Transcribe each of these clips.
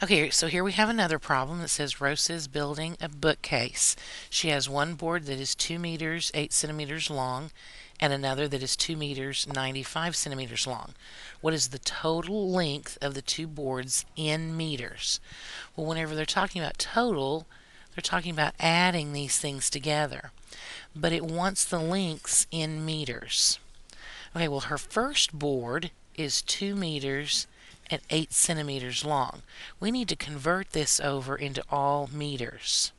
Okay, so here we have another problem that says Rosa is building a bookcase. She has one board that is 2 meters 8 centimeters long and another that is 2 meters 95 centimeters long. What is the total length of the two boards in meters? Well, whenever they're talking about total, they're talking about adding these things together. But it wants the lengths in meters. Okay, well, her first board is 2 meters and 8 centimeters long. We need to convert this over into all meters.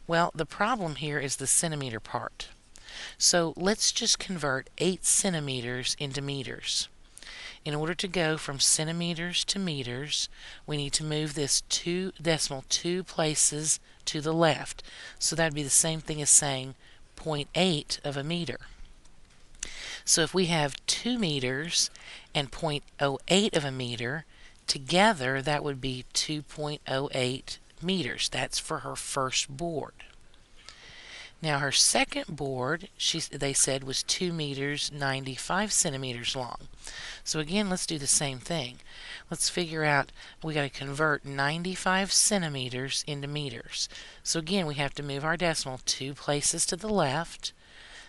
Well, the problem here is the centimeter part. So let's just convert 8 centimeters into meters. In order to go from centimeters to meters, we need to move this decimal 2 places to the left. So that would be the same thing as saying 0.8 of a meter. So if we have 2 meters and 0.08 of a meter, together that would be 2.08 meters. That's for her first board. Now her second board, they said, was 2 meters 95 centimeters long. So again, let's do the same thing. Let's figure out, we got to convert 95 centimeters into meters. So again, we have to move our decimal 2 places to the left.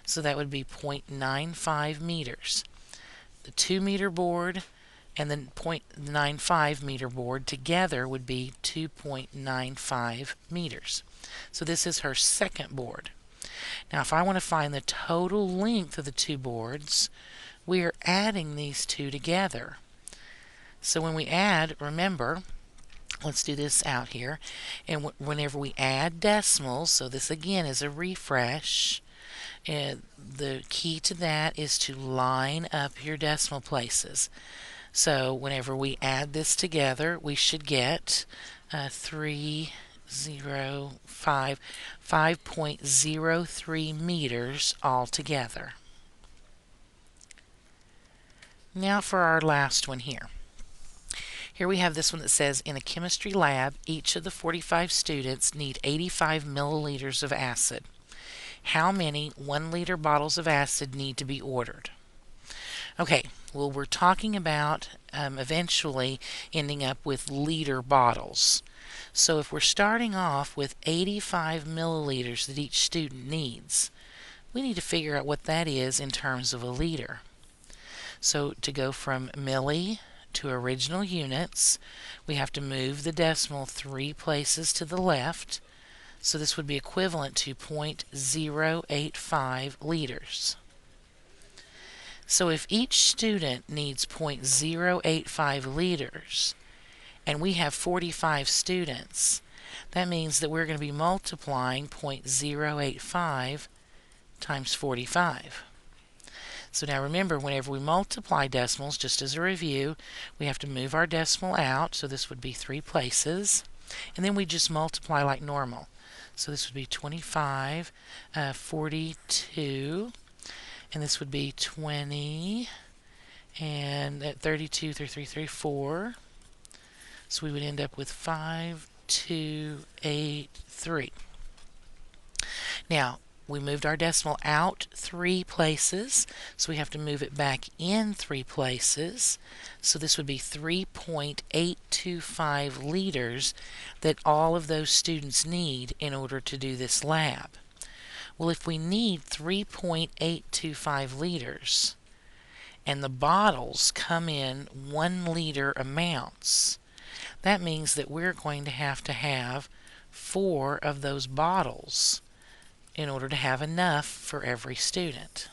So that would be 0.95 meters. The 2 meter board and the 0.95 meter board together would be 2.95 meters. So this is her second board. Now if I want to find the total length of the two boards, we are adding these two together. So when we add, remember, let's do this out here, and whenever we add decimals, so this again is a refresh, and the key to that is to line up your decimal places. So whenever we add this together, we should get 5.03 meters altogether. Now for our last one here. Here we have this one that says, in a chemistry lab, each of the 45 students need 85 milliliters of acid. How many 1-liter bottles of acid need to be ordered? Okay, well, we're talking about eventually ending up with liter bottles. So if we're starting off with 85 milliliters that each student needs, we need to figure out what that is in terms of a liter. So to go from milli to original units, we have to move the decimal 3 places to the left. So this would be equivalent to 0.085 liters. So if each student needs 0.085 liters and we have 45 students, that means that we're going to be multiplying 0.085 times 45. So now remember, whenever we multiply decimals, just as a review, we have to move our decimal out, so this would be 3 places, and then we just multiply like normal. So this would be 25, 42, and this would be 20, and at 32, 33, 34. So we would end up with 5283. Now, we moved our decimal out 3 places, so we have to move it back in 3 places. So this would be 3.825 liters that all of those students need in order to do this lab. Well, if we need 3.825 liters and the bottles come in 1-liter amounts, that means that we're going to have 4 of those bottles in order to have enough for every student.